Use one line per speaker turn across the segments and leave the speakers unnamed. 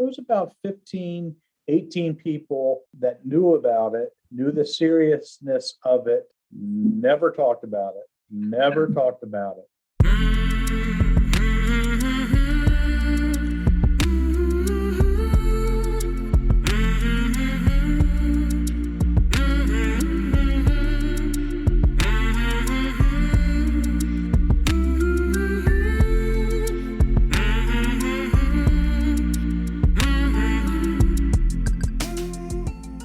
was about 15, 18 people that knew about it, knew the seriousness of it, never talked about it, never talked about it.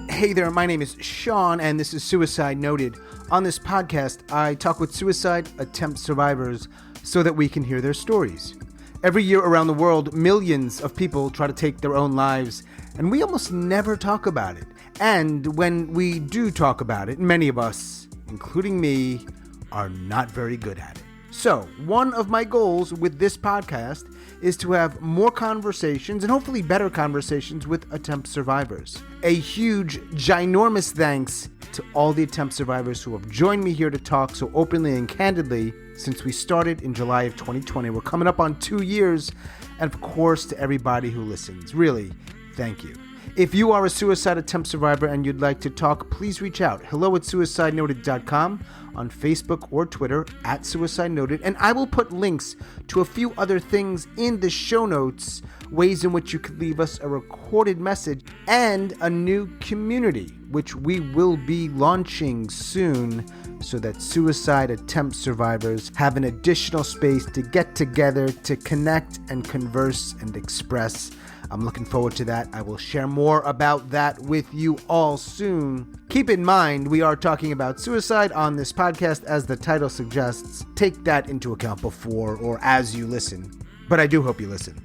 Hey there, my name is Sean, and this is Suicide Noted. On this podcast, I talk with suicide attempt survivors so that we can hear their stories. Every year around the world, millions of people try to take their own lives, and we almost never talk about it. And when we do talk about it, many of us, including me, are not very good at it. So, one of my goals with this podcast is to have more conversations and hopefully better conversations with attempt survivors. A huge, ginormous thanks to all the attempt survivors who have joined me here to talk so openly and candidly since we started in July of 2020. We're coming up on 2 years, and of course to everybody who listens. Really, thank you. If you are a suicide attempt survivor and you'd like to talk, please reach out. hello@suicidenoted.com, on Facebook or Twitter @suicidenoted, and I will put links to a few other things in the show notes, ways in which you could leave us a recorded message, and a new community, which we will be launching soon so that suicide attempt survivors have an additional space to get together, to connect and converse and express. I'm looking forward to that. I will share more about that with you all soon. Keep in mind, we are talking about suicide on this podcast, as the title suggests. Take that into account before or as you listen. But I do hope you listen,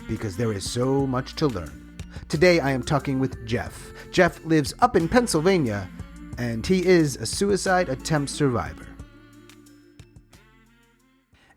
because there is so much to learn. Today, I am talking with Jeff. Jeff lives up in Pennsylvania, and he is a suicide attempt survivor.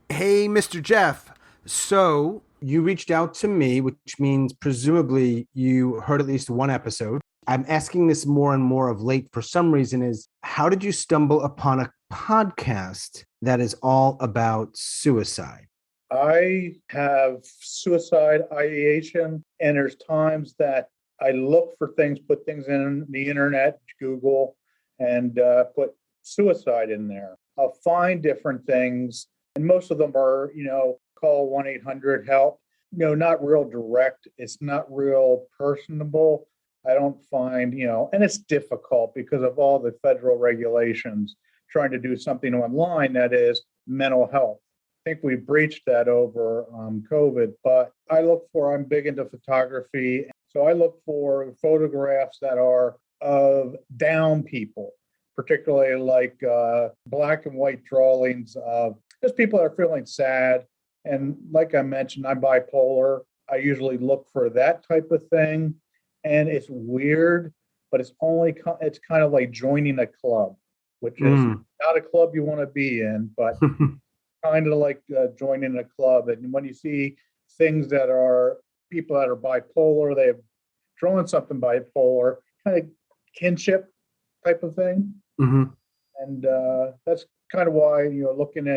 Hey, Mr. Jeff. So, you reached out to me, which means presumably you heard at least one episode. I'm asking this more and more of late for some reason is, how did you stumble upon a podcast that is all about suicide?
I have suicide ideation, and there's times that I look for things, put things in the internet, Google, and put suicide in there. I'll find different things, and most of them are, call 1-800-HELP. Not real direct. It's not real personable. I don't find, and it's difficult because of all the federal regulations trying to do something online that is mental health. I think we breached that over COVID, but I'm big into photography. So I look for photographs that are of down people, particularly like black and white drawings of just people that are feeling sad. And like I mentioned, I'm bipolar. I usually look for that type of thing. And it's weird, but it's kind of like joining a club, which is not a club you want to be in, but kind of like joining a club. And when you see things that are people that are bipolar, they have drawn something bipolar, kind of kinship type of thing. Mm-hmm. And that's kind of why looking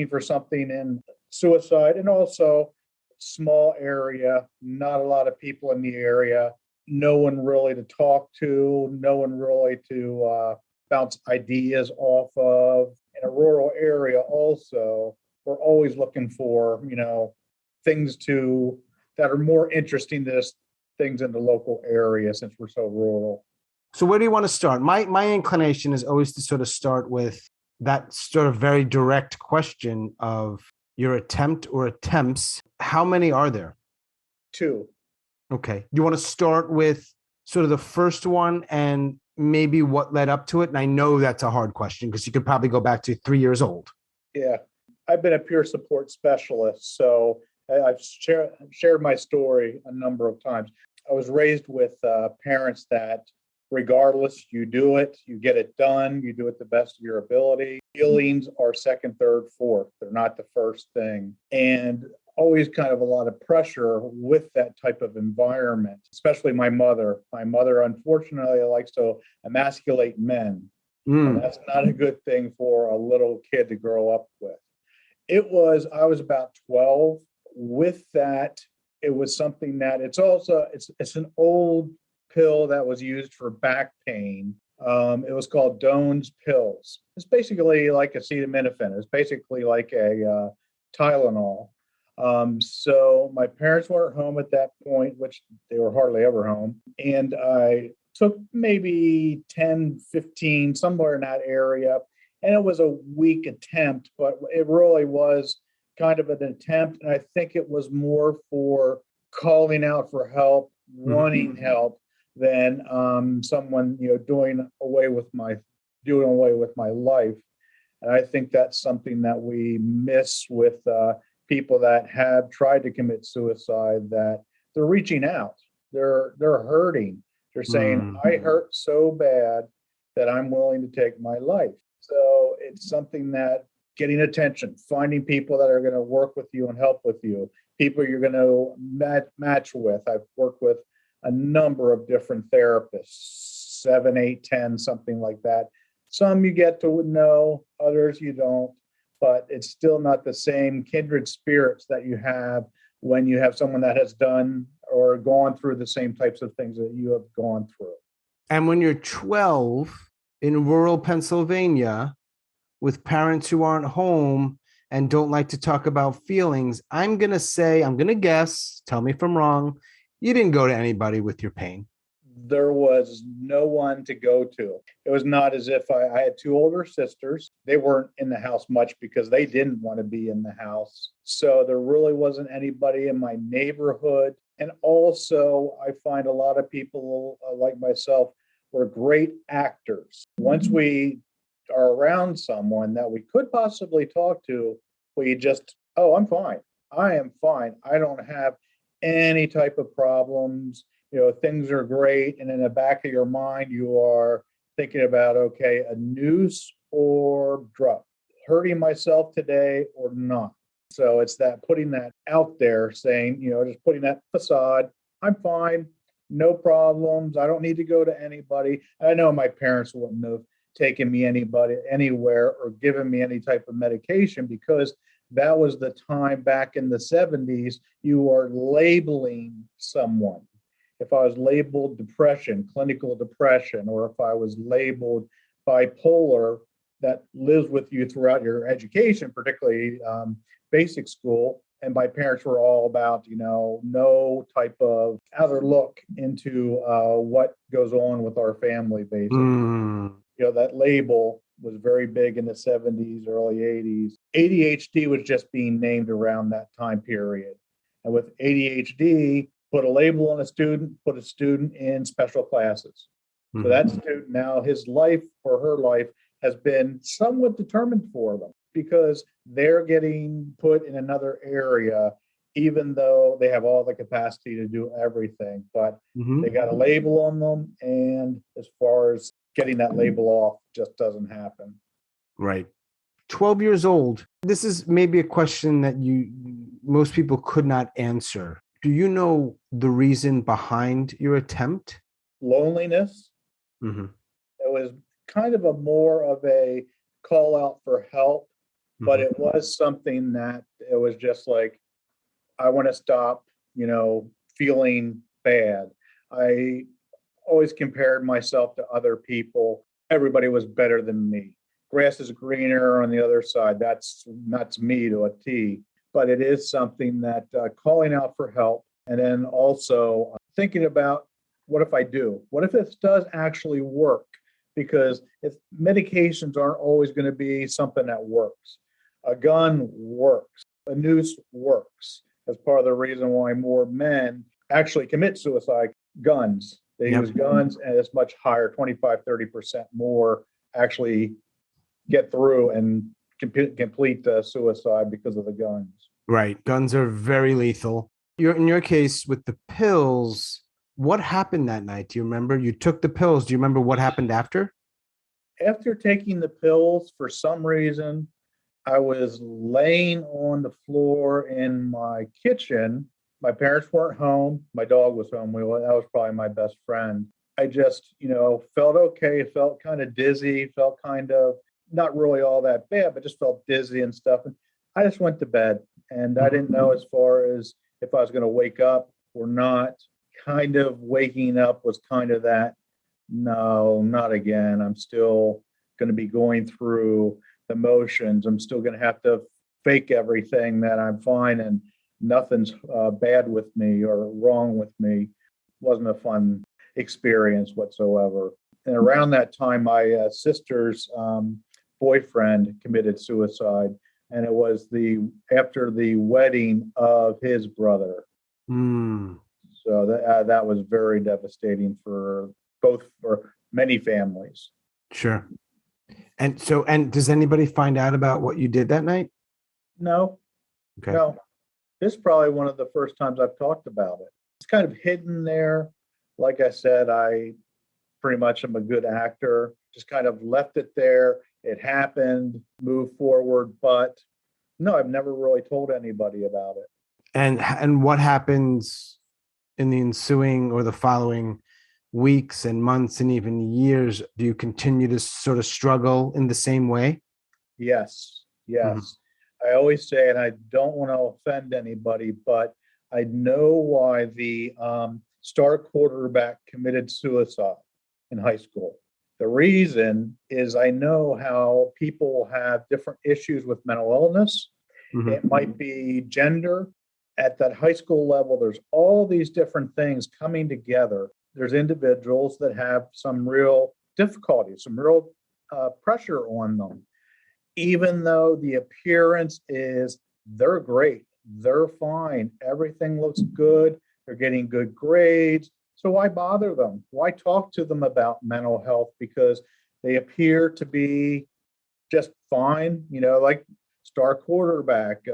for something in suicide, and also small area, not a lot of people in the area, no one really to talk to, no one really to bounce ideas off of. In a rural area also, we're always looking for, things that are more interesting than just things in the local area, since we're so rural.
So where do you want to start? My inclination is always to sort of start with that sort of very direct question of your attempt or attempts. How many are there?
2.
Okay. You want to start with sort of the first one and maybe what led up to it? And I know that's a hard question because you could probably go back to 3 years old.
Yeah. I've been a peer support specialist, so I've shared my story a number of times. I was raised with parents that regardless, you do it, you get it done, you do it the best of your ability. Feelings are second, third, fourth. They're not the first thing. And always kind of a lot of pressure with that type of environment, especially my mother. My mother, unfortunately, likes to emasculate men. And that's not a good thing for a little kid to grow up with. I was about 12. With that, it was something that it's an old pill that was used for back pain. It was called Doan's pills. It's basically like acetaminophen. It's basically like a Tylenol. So my parents weren't home at that point, which they were hardly ever home. And I took maybe 10, 15, somewhere in that area. And it was a weak attempt, but it really was kind of an attempt. And I think it was more for calling out for help, wanting help, than someone, doing away with my life. And I think that's something that we miss with people that have tried to commit suicide, that they're reaching out, they're hurting, they're saying, I hurt so bad that I'm willing to take my life. So it's something that getting attention, finding people that are going to work with you and help with you, people you're going to match with. I've worked with a number of different therapists, 7, 8, 10, something like that. Some you get to know, others you don't, but it's still not the same kindred spirits that you have when you have someone that has done or gone through the same types of things that you have gone through.
And when you're 12 in rural Pennsylvania with parents who aren't home and don't like to talk about feelings, I'm going to guess, tell me if I'm wrong, you didn't go to anybody with your pain.
There was no one to go to. It was not as if I had 2 older sisters. They weren't in the house much because they didn't want to be in the house. So there really wasn't anybody in my neighborhood. And also, I find a lot of people like myself were great actors. Once we are around someone that we could possibly talk to, we just, I'm fine. I am fine. I don't have any type of problems. Things are great. And in the back of your mind, you are thinking about, okay, a noose or drug, hurting myself today or not. So it's that putting that out there, saying, just putting that facade, I'm fine, no problems. I don't need to go to anybody. I know my parents wouldn't have taken me anywhere or given me any type of medication, because that was the time back in the 70s, you are labeling someone. If I was labeled depression, clinical depression, or if I was labeled bipolar, that lives with you throughout your education, particularly basic school. And my parents were all about, no type of other look into what goes on with our family, basically. That label was very big in the 70s, early 80s. ADHD was just being named around that time period. And with ADHD, put a label on a student, put a student in special classes. So that student now, his life or her life has been somewhat determined for them, because they're getting put in another area, even though they have all the capacity to do everything. But they got a label on them. And as far as getting that label off, just doesn't happen.
Right. 12 years old. This is maybe a question that most people could not answer. Do you know the reason behind your attempt?
Loneliness. It was kind of more of a call out for help, but it was something that it was just like, I want to stop, feeling bad. I always compared myself to other people. Everybody was better than me. Grass is greener on the other side. That's me to a T. But it is something that calling out for help, and then also thinking about, what if I do? What if this does actually work? Because medications aren't always going to be something that works. A gun works. A noose works. That's part of the reason why more men actually commit suicide. Guns. They use guns, and it's much higher, 25, 30% more actually get through and complete suicide because of the guns.
Right. Guns are very lethal. In your case with the pills, what happened that night? Do you remember? You took the pills. Do you remember what happened after?
After taking the pills, for some reason, I was laying on the floor in my kitchen. My parents weren't home. My dog was home. That was probably my best friend. I just, felt okay. Felt kind of dizzy. Felt kind of not really all that bad, but just felt dizzy and stuff. And I just went to bed. And I didn't know as far as if I was going to wake up or not. Kind of waking up was kind of that, no, not again. I'm still going to be going through the motions. I'm still going to have to fake everything that I'm fine and nothing's bad with me or wrong with me. Wasn't a fun experience whatsoever. And around that time, my sister's boyfriend committed suicide, and it was after the wedding of his brother.
Mm.
So that was very devastating for many families.
Sure. And does anybody find out about what you did that night?
No,
Okay.
no. This is probably one of the first times I've talked about it. It's kind of hidden there. Like I said, I pretty much am a good actor. Just kind of left it there. It happened, moved forward, but no, I've never really told anybody about it.
And what happens in the ensuing or the following weeks and months and even years? Do you continue to sort of struggle in the same way?
Yes, yes. Mm-hmm. I always say, and I don't want to offend anybody, but I know why the star quarterback committed suicide in high school. The reason is I know how people have different issues with mental illness. Mm-hmm. It might be gender. At that high school level, there's all these different things coming together. There's individuals that have some real difficulties, some real pressure on them. Even though the appearance is they're great, they're fine, everything looks good, they're getting good grades. So why bother them? Why talk to them about mental health? Because they appear to be just fine, like star quarterback.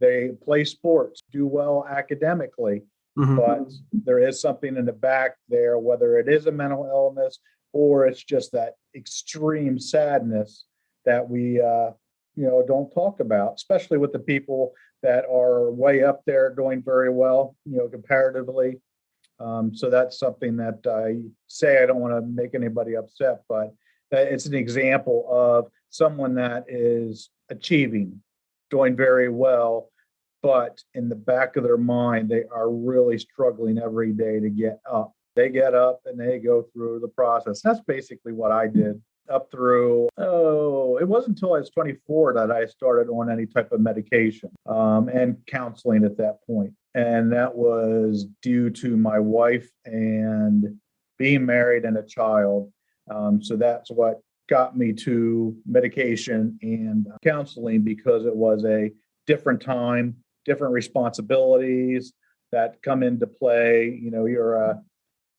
They play sports, do well academically, mm-hmm. but there is something in the back there, whether it is a mental illness or it's just that extreme sadness that we, don't talk about, especially with the people that are way up there doing very well, comparatively. So that's something that I say, I don't want to make anybody upset, but it's an example of someone that is achieving, doing very well, but in the back of their mind, they are really struggling every day to get up. They get up and they go through the process. That's basically what I did up through, it wasn't until I was 24 that I started on any type of medication and counseling at that point. And that was due to my wife and being married and a child. So that's what got me to medication and counseling, because it was a different time, different responsibilities that come into play. You're a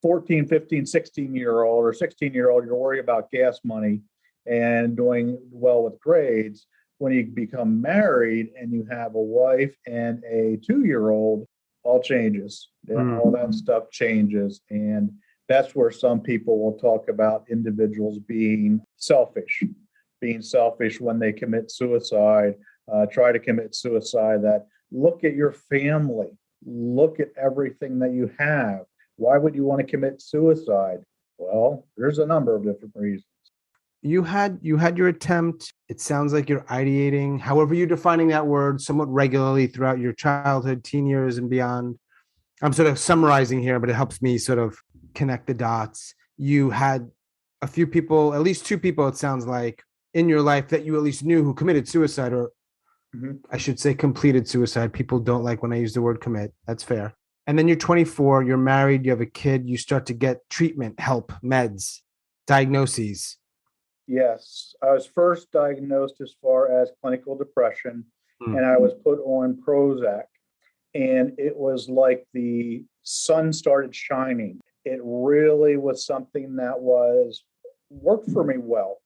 14, 15, 16-year-old or 16-year-old, you're worried about gas money and doing well with grades. When you become married and you have a wife and a 2-year-old, all changes. All that stuff changes. And that's where some people will talk about individuals being selfish when they commit suicide, try to commit suicide. That look at your family, look at everything that you have. Why would you want to commit suicide? Well, there's a number of different reasons.
You had your attempt. It sounds like you're ideating, however you're defining that word, somewhat regularly throughout your childhood, teen years and beyond. I'm sort of summarizing here, but it helps me sort of connect the dots. You had a few people, at least 2 people, it sounds like, in your life that you at least knew who committed suicide, or I should say completed suicide. People don't like when I use the word commit. That's fair. And then you're 24, you're married, you have a kid, you start to get treatment, help, meds, diagnoses.
Yes, I was first diagnosed as far as clinical depression, and I was put on Prozac. And it was like the sun started shining. It really was something that worked for me well.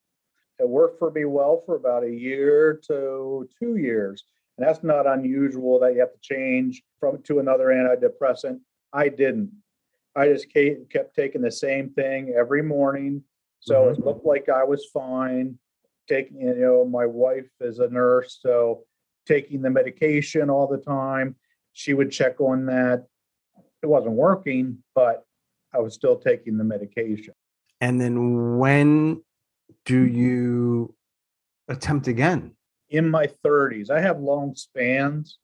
It worked for me well for about a year to 2 years. And that's not unusual that you have to change to another antidepressant. I didn't. I just kept taking the same thing every morning. So it looked like I was fine. My wife is a nurse, so taking the medication all the time. She would check on that. It wasn't working, but I was still taking the medication.
And then when do you attempt again?
In my 30s. I have long spans.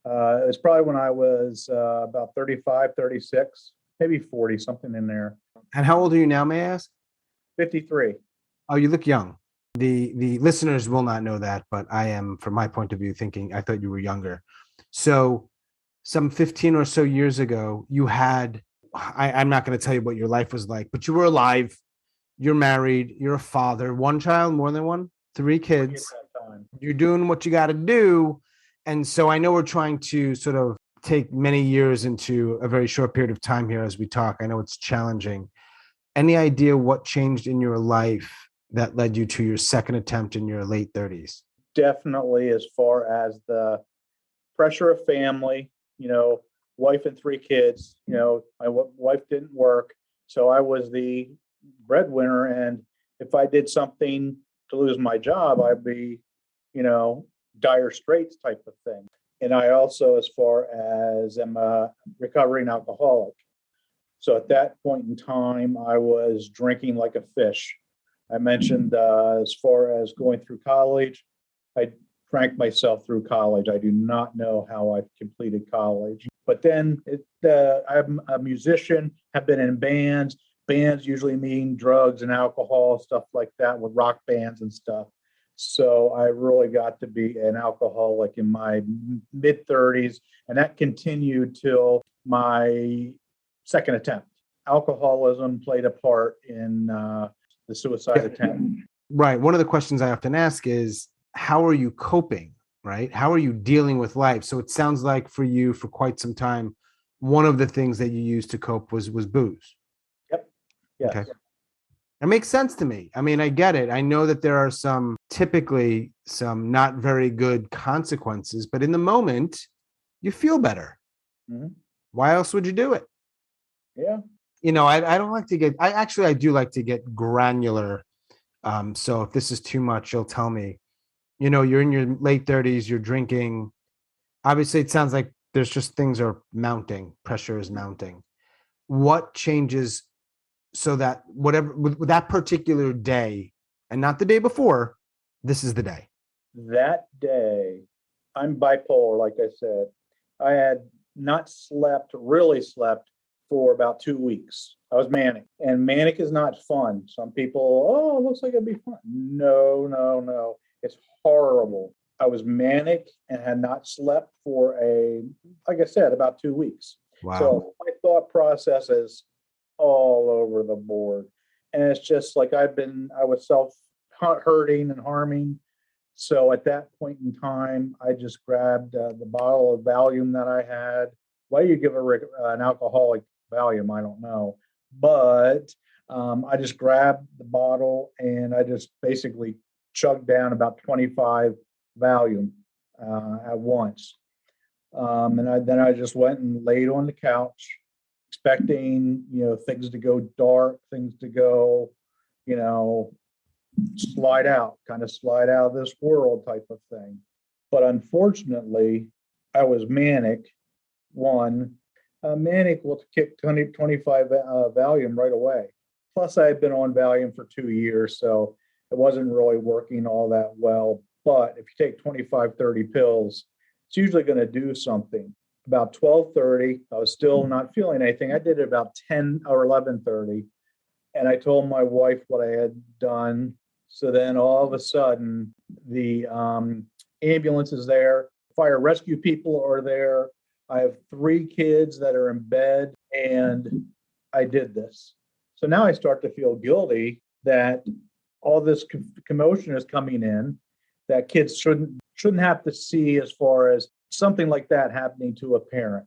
It was probably when I was about 35, 36, maybe 40, something in there.
And how old are you now, may I ask?
53.
Oh, you look young. The listeners will not know that, but I am, from my point of view, thinking I thought you were younger. So some 15 or so years ago, you had, I'm not going to tell you what your life was like, but you were alive, you're married, you're a father, one child, more than one, three kids, you're doing what you got to do. And so I know we're trying to sort of take many years into a very short period of time here as we talk. I know it's challenging. Any idea what changed in your life that led you to your second attempt in your late 30s?
Definitely, as far as the pressure of family, wife and three kids, my wife didn't work. So I was the breadwinner. And if I did something to lose my job, I'd be, dire straits type of thing. And I also, as far as am a recovering alcoholic. So at that point in time, I was drinking like a fish. I mentioned as far as going through college, I drank myself through college. I do not know how I completed college. But then I'm a musician, have been in bands. Bands usually mean drugs and alcohol, stuff like that, with rock bands and stuff. So I really got to be an alcoholic in my mid 30s, and that continued till my second attempt. Alcoholism played a part in the suicide attempt.
Right. One of the questions I often ask is, how are you coping? Right? How are you dealing with life? So it sounds like for you, for quite some time, one of the things that you used to cope was booze.
Yep. Yes.
Okay. It makes sense to me. I mean, I get it. I know that there are typically some not very good consequences, but in the moment, you feel better. Mm-hmm. Why else would you do it?
Yeah.
I don't like to get, I do like to get granular. So if this is too much, you'll tell me. You're in your late 30s, you're drinking. Obviously, it sounds like there's just things are mounting, pressure is mounting. What changes so that whatever with that particular day and not the day before, this is the day?
That day, I'm bipolar, like I said. I had not really slept for about 2 weeks. I was manic, and manic is not fun. Some people, it looks like it'd be fun. No. It's horrible. I was manic and had not slept for like I said, about 2 weeks.
Wow.
So my thought process is all over the board. And it's just like I was self-hurting and harming. So at that point in time, I just grabbed the bottle of Valium that I had. Why you give an alcoholic Valium, I don't know. But I just grabbed the bottle and I just basically chugged down about 25 Valium at once. Then I just went and laid on the couch, expecting, things to go dark, things to go, slide out of this world type of thing. But unfortunately, I was manic. Manic will kick 25 Valium right away. Plus, I had been on Valium for 2 years, so it wasn't really working all that well. But if you take 25, 30 pills, it's usually going to do something. About 12:30, I was still not feeling anything. I did it about 10 or 11:30, and I told my wife what I had done. So then all of a sudden, the ambulance is there, fire rescue people are there. I have 3 kids that are in bed, and I did this. So now I start to feel guilty that all this commotion is coming in, that kids shouldn't have to see, as far as something like that happening to a parent,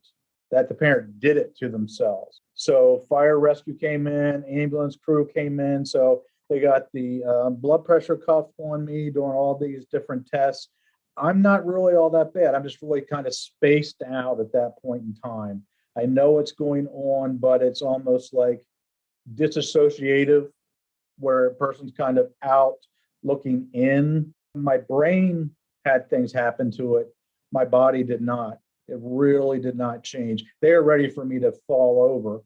that the parent did it to themselves. So fire rescue came in, ambulance crew came in. So they got the blood pressure cuff on me, doing all these different tests. I'm not really all that bad. I'm just really kind of spaced out at that point in time. I know what's going on, but it's almost like disassociative, where a person's kind of out looking in. My brain had things happen to it. My body did not. It really did not change. They were ready for me to fall over,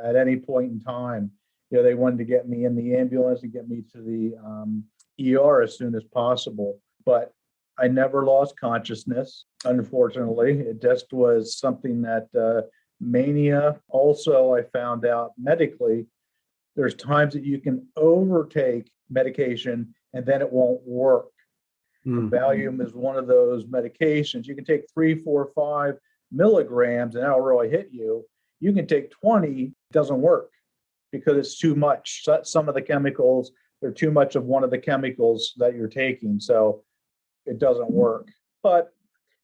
at any point in time. They wanted to get me in the ambulance and get me to the ER as soon as possible. But I never lost consciousness, unfortunately. It just was something that mania. Also, I found out medically, there's times that you can overtake medication and then it won't work. Valium is one of those medications. You can take 3, 4, 5 milligrams and that'll really hit you. You can take 20, it doesn't work because it's too much. Some of the chemicals, they're too much of one of the chemicals that you're taking. So it doesn't work. But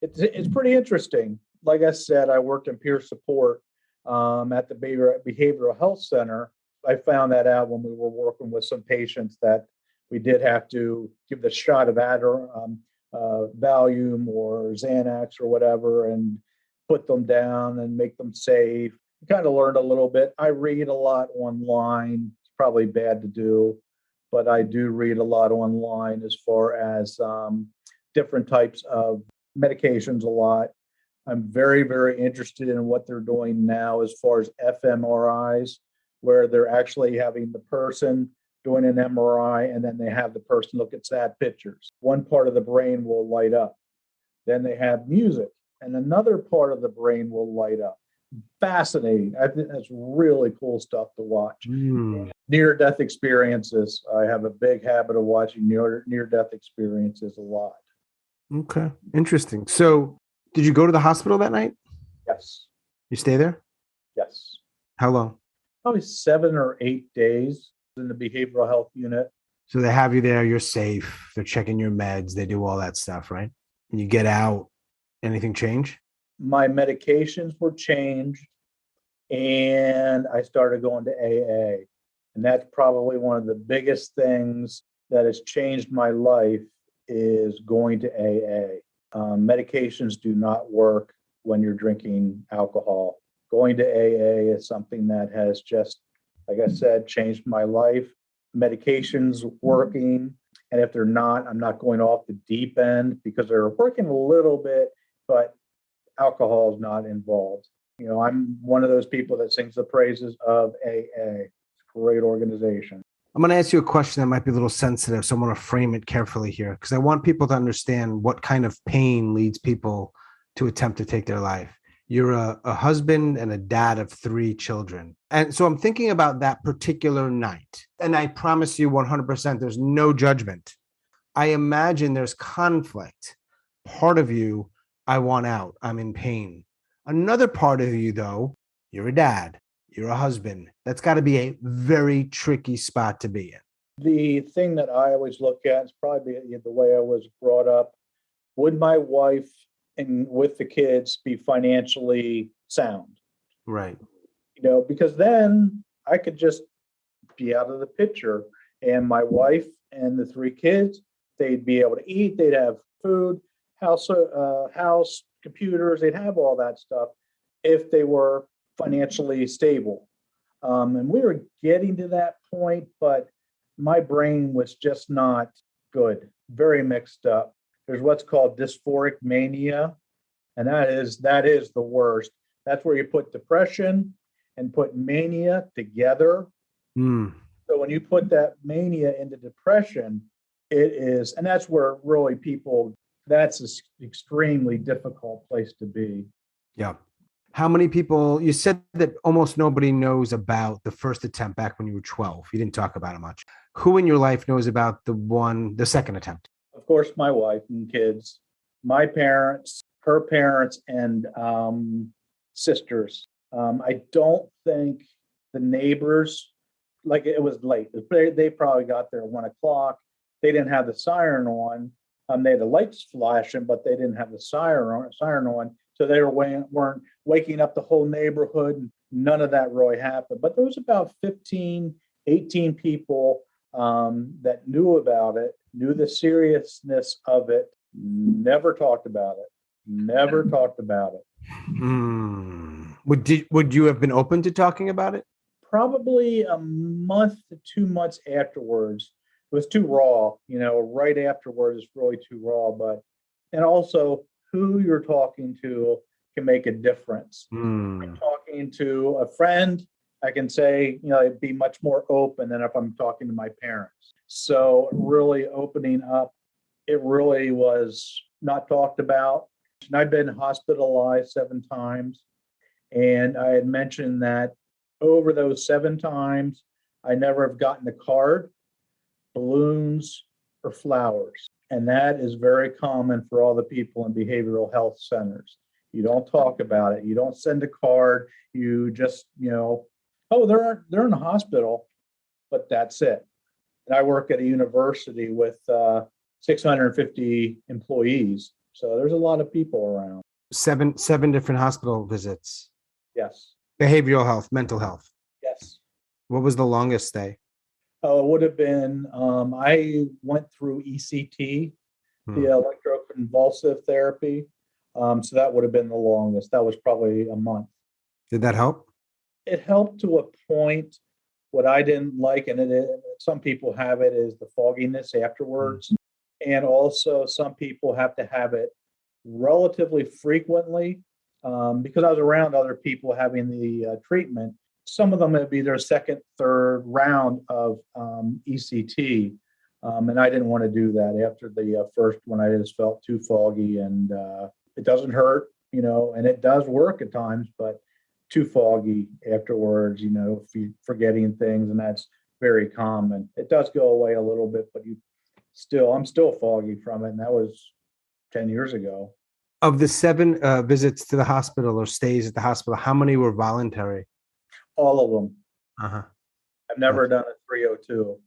it's pretty interesting. Like I said, I worked in peer support at the Behavioral Health Center. I found that out when we were working with some patients that we did have to give the shot of Valium or Xanax or whatever and put them down and make them safe. I kind of learned a little bit. I read a lot online. It's probably bad to do, but I do read a lot online as far as different types of medications a lot. I'm very, very interested in what they're doing now as far as fMRIs, where they're actually having the person doing an MRI and then they have the person look at sad pictures. One part of the brain will light up. Then they have music and another part of the brain will light up. Fascinating. I think that's really cool stuff to watch. Near-death experiences. I have a big habit of watching near-death experiences a lot.
Okay. Interesting. So did you go to the hospital that night?
Yes.
You stay there?
Yes.
How long?
Probably 7 or 8 days in the behavioral health unit.
So they have you there, you're safe, they're checking your meds, they do all that stuff, right? And you get out, anything change?
My medications were changed and I started going to AA. And that's probably one of the biggest things that has changed my life is going to AA. Medications do not work when you're drinking alcohol. Going to AA is something that has just, like I said, changed my life. Medications working. And if they're not, I'm not going off the deep end because they're working a little bit, but alcohol is not involved. You know, I'm one of those people that sings the praises of AA. It's a great organization.
I'm going to ask you a question that might be a little sensitive, so I'm going to frame it carefully here because I want people to understand what kind of pain leads people to attempt to take their life. You're a husband and a dad of 3 children. And so I'm thinking about that particular night. And I promise you 100%, there's no judgment. I imagine there's conflict. Part of you, I want out. I'm in pain. Another part of you, though, you're a dad. You're a husband. That's got to be a very tricky spot to be in.
The thing that I always look at is probably the way I was brought up. Would my wife and with the kids be financially sound?
Right.
You know, because then I could just be out of the picture and my wife and the 3 kids, they'd be able to eat, they'd have food, house, computers, they'd have all that stuff if they were financially stable. And we were getting to that point, but my brain was just not good, very mixed up. There's what's called dysphoric mania, and that is the worst. That's where you put depression and put mania together. So when you put that mania into depression, it is, and that's where really that's an extremely difficult place to be.
Yeah. How many people, you said that almost nobody knows about the first attempt back when you were 12. You didn't talk about it much. Who in your life knows about the second attempt?
Of course, my wife and kids, my parents, her parents, and sisters. I don't think the neighbors, like it was late. They probably got there at 1 o'clock. They didn't have the siren on. They had the lights flashing, but they didn't have the siren on. So they weren't waking up the whole neighborhood. None of that really happened. But there was about 15, 18 people that knew about it, knew the seriousness of it, never talked about it.
Would you have been open to talking about it?
Probably a month to 2 months afterwards. It was too raw, right afterwards is really too raw. And also who you're talking to can make a difference. If I'm talking to a friend, I can say, it'd be much more open than if I'm talking to my parents. So really opening up it really was not talked about. And I've been hospitalized 7 times. And I had mentioned that over those 7 times, I never have gotten a card, balloons, or flowers. And that is very common for all the people in behavioral health centers. You don't talk about it. You don't send a card. You just, oh, they're in the hospital, but that's it. And I work at a university with 650 employees. So there's a lot of people around.
Seven different hospital visits.
Yes.
Behavioral health, mental health.
Yes.
What was the longest stay?
Oh, it would have been, I went through ECT, the electroconvulsive therapy. So that would have been the longest. That was probably a month.
Did that help?
It helped to a point. What I didn't like, and some people have it, is the fogginess afterwards. And also some people have to have it relatively frequently because I was around other people having the treatment. Some of them would be their second, third round of ECT. And I didn't want to do that after the first one. I just felt too foggy, and it doesn't hurt, and it does work at times, but too foggy afterwards, if you're forgetting things, and that's very common. It does go away a little bit, but I'm still foggy from it. And that was 10 years ago.
Of the 7 visits to the hospital or stays at the hospital, how many were voluntary?
All of them.
Uh-huh.
I've never done a 302.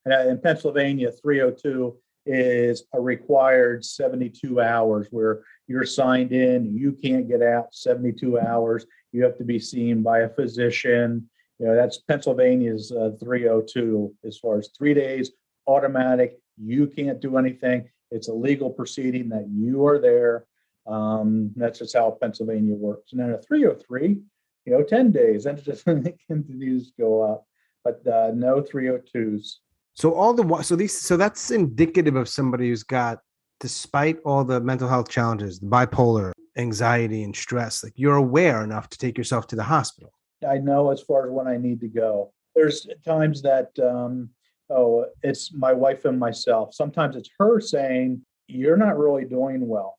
And in Pennsylvania, 302 is a required 72 hours where you're signed in, you can't get out 72 hours. You have to be seen by a physician. That's Pennsylvania's 302 as far as 3 days, automatic. You can't do anything. It's a legal proceeding that you are there. That's just how Pennsylvania works. And then a 303, 10 days, and it just continues to go up. But no 302s.
So that's indicative of somebody who's got, despite all the mental health challenges, the bipolar, anxiety, and stress, like you're aware enough to take yourself to the hospital.
I know as far as when I need to go. There's times that, it's my wife and myself. Sometimes it's her saying, you're not really doing well.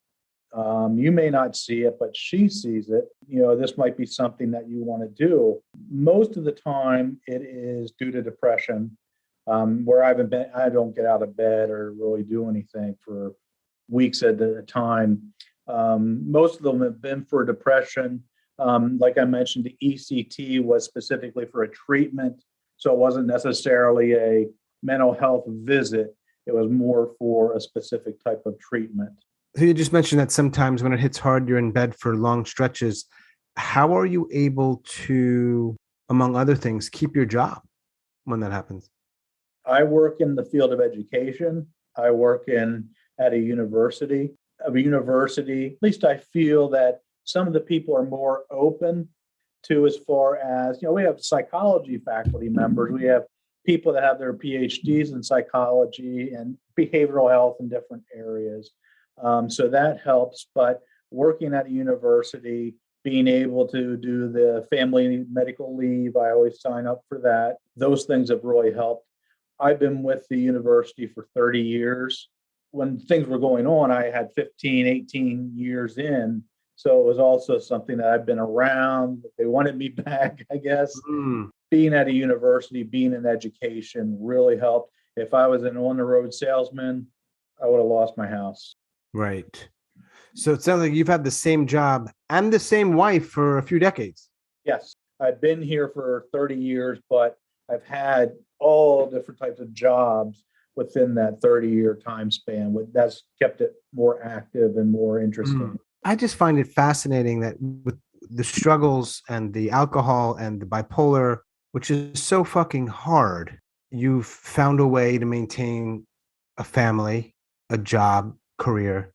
You may not see it, but she sees it. This might be something that you want to do. Most of the time it is due to depression, where I don't get out of bed or really do anything for weeks at a time. Most of them have been for depression. Like I mentioned, the ECT was specifically for a treatment. So it wasn't necessarily a mental health visit. It was more for a specific type of treatment.
So you just mentioned that sometimes when it hits hard, you're in bed for long stretches. How are you able to, among other things, keep your job when that happens?
I work in the field of education. I work at a university. At least I feel that some of the people are more open to, as far as, we have psychology faculty members. We have people that have their PhDs in psychology and behavioral health in different areas. So that helps. But working at a university, being able to do the family medical leave, I always sign up for that. Those things have really helped. I've been with the university for 30 years. When things were going on, I had 15, 18 years in. So it was also something that I've been around. They wanted me back, I guess. Being at a university, being in education really helped. If I was an on-the-road salesman, I would have lost my house.
Right. So it sounds like you've had the same job and the same wife for a few decades.
Yes. I've been here for 30 years, but I've had all different types of jobs within that 30-year time span. That's kept it more active and more interesting.
I just find it fascinating that with the struggles and the alcohol and the bipolar, which is so fucking hard, you've found a way to maintain a family, a job, career.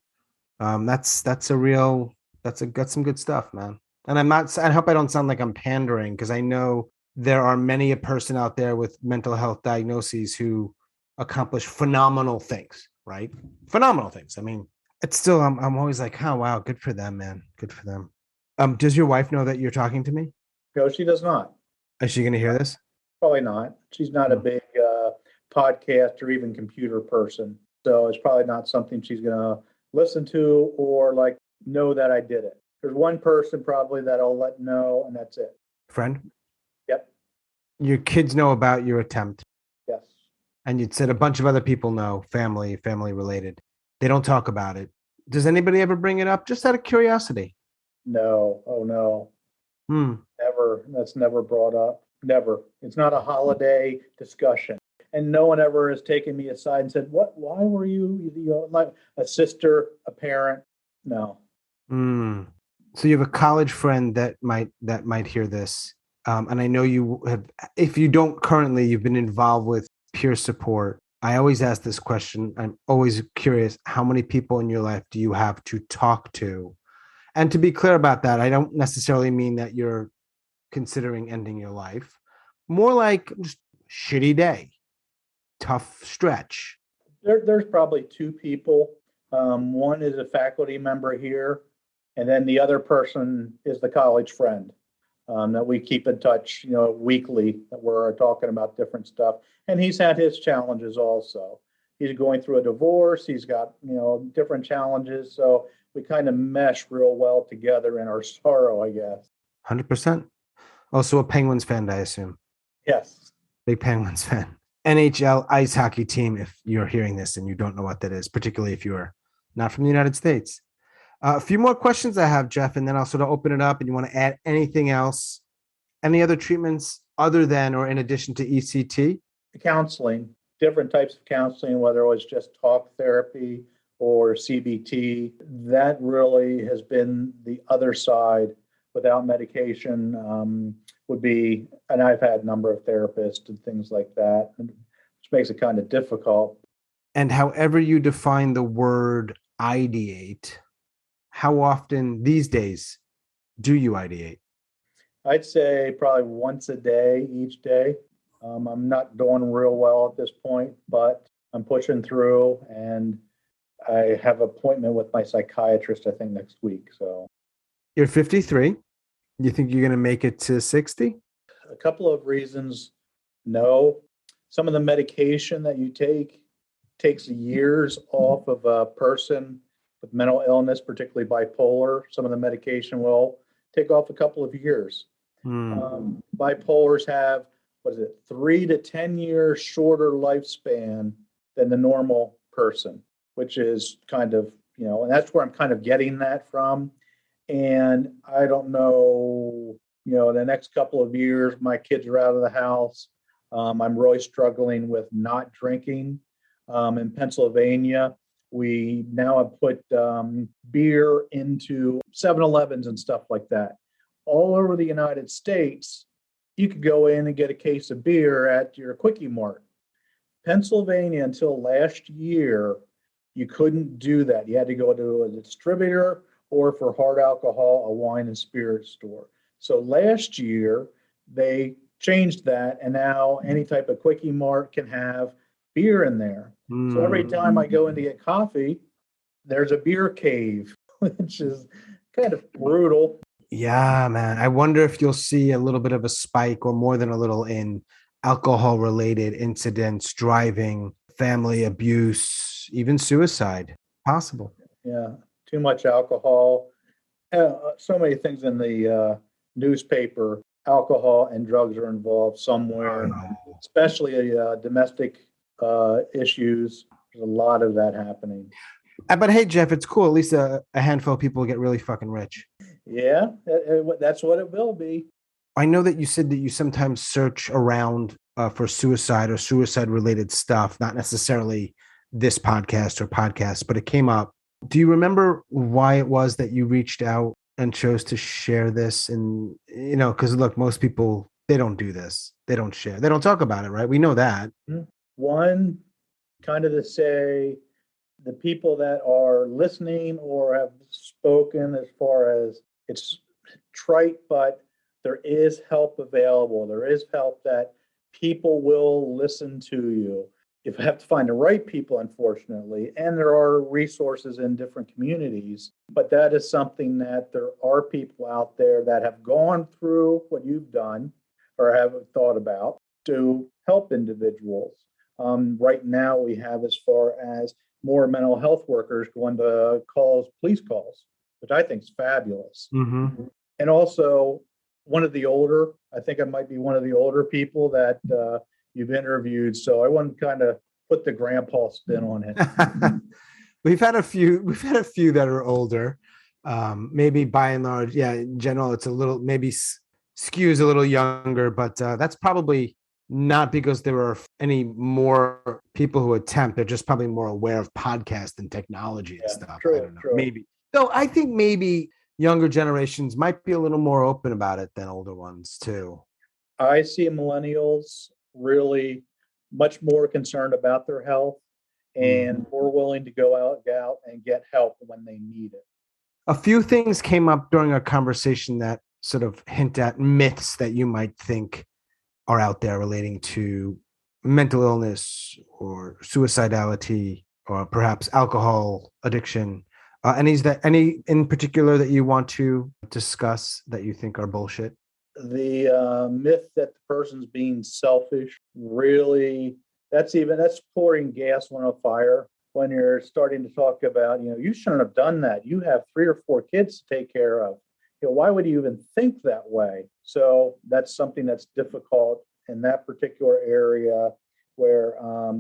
That's some good stuff, man. And I hope I don't sound like I'm pandering, because I know there are many a person out there with mental health diagnoses who accomplish phenomenal things, right? Phenomenal things. I mean, it's still, I'm always like, oh, wow, good for them, man. Good for them. Does your wife know that you're talking to me?
No, she does not.
Is she going to hear this?
Probably not. She's not a big podcast or even computer person. So it's probably not something she's going to listen to or like know that I did it. There's one person probably that I'll let know, and that's it.
Friend,
Yep.
your kids know about your attempt,
Yes.
and you'd said a bunch of other people know, family related. They don't talk about it. Does anybody ever bring it up? Just out of curiosity.
No. Oh, no.
Hmm.
Never. That's never brought up. Never. It's not a holiday discussion. And no one ever has taken me aside and said, "What? Why were you like a sister, a parent?" No.
Hmm. So you have a college friend that might hear this, and I know you have. If you don't currently, you've been involved with peer support. I always ask this question. I'm always curious: how many people in your life do you have to talk to? And to be clear about that, I don't necessarily mean that you're considering ending your life. More like just shitty day, tough stretch.
There's probably two people. One is a faculty member here, and then the other person is the college friend that we keep in touch, weekly. That we're talking about different stuff, and he's had his challenges also. He's going through a divorce. He's got different challenges, so we kind of mesh real well together in our sorrow, I guess.
100%. Also a Penguins fan, I assume.
Yes.
Big Penguins fan. NHL ice hockey team, if you're hearing this and you don't know what that is, particularly if you're not from the United States. A few more questions I have, Jeff, and then I'll sort of open it up. And you want to add anything else? Any other treatments other than or in addition to ECT?
Counseling, different types of counseling, whether it was just talk therapy or CBT. That really has been the other side without medication. Would be, and I've had a number of therapists and things like that, which makes it kind of difficult.
And however you define the word ideate, how often these days do you ideate?
I'd say probably once a day, each day. I'm not doing real well at this point, but I'm pushing through, and I have an appointment with my psychiatrist, I think, next week. So
You're 53. You think you're going to make it to 60?
a couple of reasons. No, some of the medication that you take takes years off of a person with mental illness, particularly bipolar. Some of the medication will take off a couple of years. Bipolars have, what is it, 3 to 10 years shorter lifespan than the normal person, which is kind of, and that's where I'm kind of getting that from. And I don't know, the next couple of years, my kids are out of the house. I'm really struggling with not drinking. In Pennsylvania, we now have put beer into 7-Elevens and stuff like that. All over the United States, you could go in and get a case of beer at your Quickie Mart. Pennsylvania, until last year, you couldn't do that. You had to go to a distributor or for hard alcohol, a wine and spirit store. So last year, they changed that, and now any type of Quickie Mart can have beer in there. So every time I go in to get coffee, there's a beer cave, which is kind of brutal.
Yeah, man. I wonder if you'll see a little bit of a spike or more than a little in alcohol related incidents, driving, family abuse, even suicide. Possible.
Yeah, too much alcohol. So many things in the newspaper. Alcohol and drugs are involved somewhere, especially domestic issues. There's a lot of that happening.
But hey, Jeff, it's cool. At least a handful of people get really fucking rich.
Yeah, that's what it will be.
I know that you said that you sometimes search around for suicide or suicide related stuff, not necessarily this podcast or podcast, but it came up. Do you remember why it was that you reached out and chose to share this? And, because look, most people, they don't do this. They don't share. They don't talk about it, right? We know that.
One, kind of to say the people that are listening or have spoken, as far as it's trite, but there is help available. There is help that people will listen to you. You have to find the right people, unfortunately, and there are resources in different communities. But that is something that there are people out there that have gone through what you've done or have thought about to help individuals. Right now, we have as far as more mental health workers going to police calls, which I think is fabulous.
Mm-hmm.
And also I think I might be one of the older people that you've interviewed. So I want to kind of put the grandpa spin on it.
We've had a few that are older. Maybe by and large, yeah, in general, it's a little, maybe skews a little younger, but that's probably not because there are any more people who attempt. They're just probably more aware of podcast and technology and stuff.
True,
I don't know.
true.
Maybe. So I think maybe younger generations might be a little more open about it than older ones too.
I see millennials really much more concerned about their health and more willing to go out and get help when they need it.
A few things came up during our conversation that sort of hint at myths that you might think are out there relating to mental illness or suicidality or perhaps alcohol addiction. Any in particular that you want to discuss that you think are bullshit?
The myth that the person's being selfish, really, that's pouring gas on a fire when you're starting to talk about, you shouldn't have done that. You have 3 or 4 kids to take care of. Why would you even think that way? So that's something that's difficult in that particular area where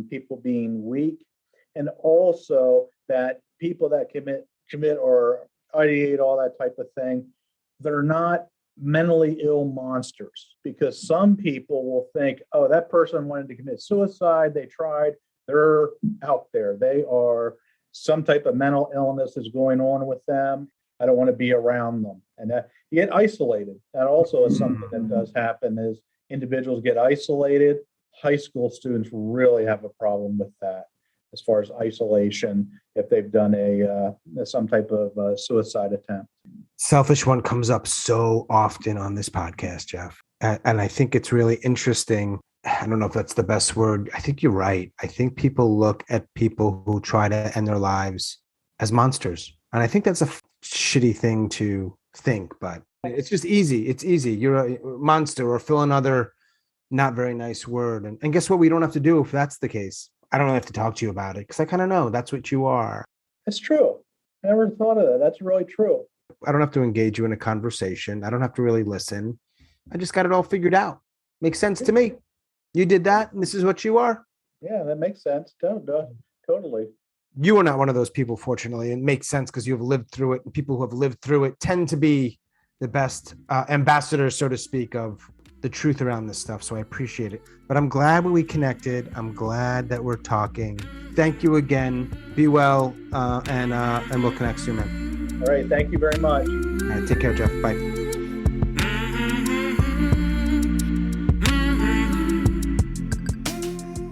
people being weak, and also that people that commit or ideate all that type of thing, they're not mentally ill monsters, because some people will think, oh, that person wanted to commit suicide, they tried, they're out there, they are, some type of mental illness is going on with them, I don't want to be around them. And that you get isolated. That also is something that does happen, is individuals get isolated. High school students really have a problem with that as far as isolation if they've done some type of suicide attempt.
Selfish one comes up so often on this podcast, Jeff. And I think it's really interesting. I don't know if that's the best word. I think you're right. I think people look at people who try to end their lives as monsters. And I think that's a shitty thing to think, but it's just easy. It's easy. You're a monster, or fill another not very nice word. And guess what? We don't have to do if that's the case. I don't have to talk to you about it because I kind of know that's what you are.
That's true. I never thought of that. That's really true.
I don't have to engage you in a conversation. I don't have to really listen. I just got it all figured out. Makes sense to me. You did that, and this is what you are.
Yeah, that makes sense. Totally.
You are not one of those people, fortunately. It makes sense because you've lived through it, and people who have lived through it tend to be the best ambassadors, so to speak, of the truth around this stuff. So I appreciate it. But I'm glad we connected. I'm glad that we're talking. Thank you again. Be well, and we'll connect soon, man.
All right. Thank you very much.
All right. Take care, Jeff. Bye.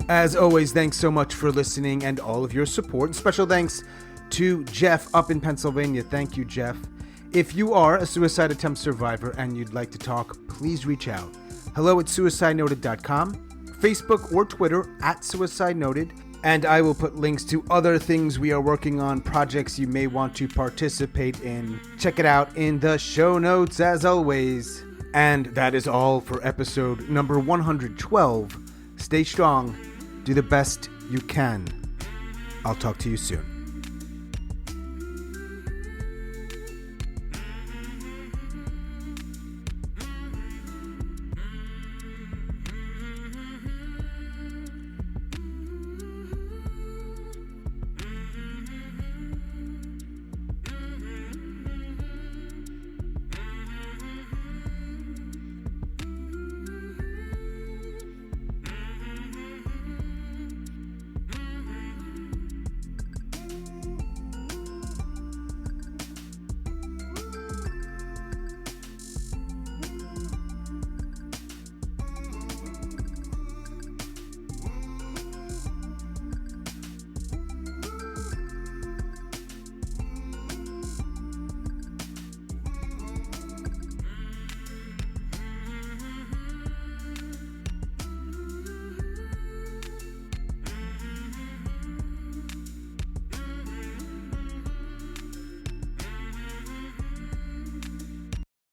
As always, thanks so much for listening and all of your support. And special thanks to Jeff up in Pennsylvania. Thank you, Jeff. If you are a suicide attempt survivor and you'd like to talk, please reach out. hello@suicidenoted.com, Facebook or Twitter @suicidenoted, and I will put links to other things we are working on, projects you may want to participate in. Check it out in the show notes as always. And that is all for episode number 112. Stay strong. Do the best you can. I'll talk to you soon.